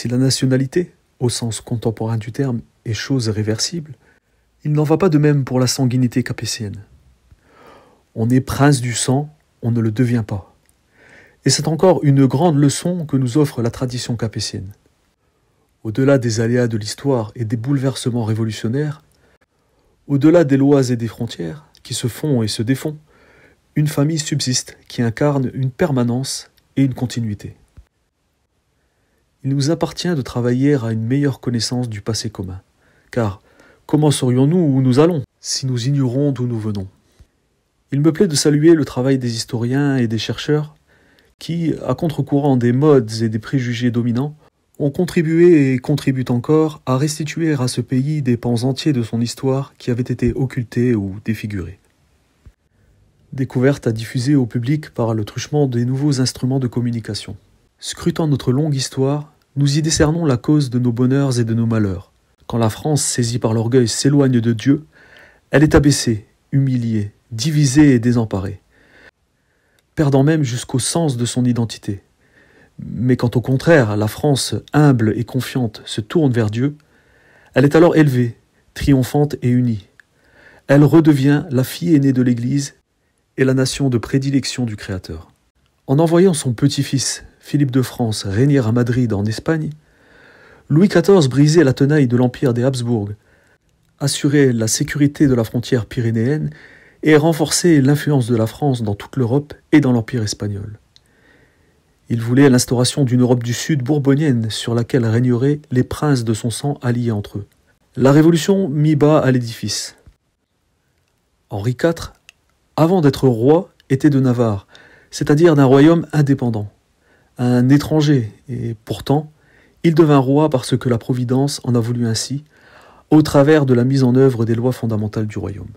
Si la nationalité, au sens contemporain du terme, est chose réversible, il n'en va pas de même pour la sanguinité capétienne. On est prince du sang, on ne le devient pas. Et c'est encore une grande leçon que nous offre la tradition capétienne. Au-delà des aléas de l'histoire et des bouleversements révolutionnaires, au-delà des lois et des frontières qui se font et se défont, une famille subsiste qui incarne une permanence et une continuité. Il nous appartient de travailler à une meilleure connaissance du passé commun, car comment saurions-nous où nous allons si nous ignorons d'où nous venons? Il me plaît de saluer le travail des historiens et des chercheurs qui, à contre-courant des modes et des préjugés dominants, ont contribué et contribuent encore à restituer à ce pays des pans entiers de son histoire qui avaient été occultés ou défigurés. Découverte à diffuser au public par le truchement des nouveaux instruments de communication. Scrutant notre longue histoire, nous y décernons la cause de nos bonheurs et de nos malheurs. Quand la France, saisie par l'orgueil, s'éloigne de Dieu, elle est abaissée, humiliée, divisée et désemparée, perdant même jusqu'au sens de son identité. Mais quand au contraire, la France, humble et confiante, se tourne vers Dieu, elle est alors élevée, triomphante et unie. Elle redevient la fille aînée de l'Église et la nation de prédilection du Créateur. En envoyant son petit-fils, Philippe de France, régner à Madrid en Espagne, Louis XIV brisait la tenaille de l'empire des Habsbourg, assurait la sécurité de la frontière pyrénéenne et renforçait l'influence de la France dans toute l'Europe et dans l'empire espagnol. Il voulait l'instauration d'une Europe du Sud bourbonienne sur laquelle régneraient les princes de son sang alliés entre eux. La Révolution mit bas à l'édifice. Henri IV, avant d'être roi, était de Navarre, c'est-à-dire d'un royaume indépendant, un étranger, et pourtant, il devint roi parce que la Providence en a voulu ainsi, au travers de la mise en œuvre des lois fondamentales du royaume.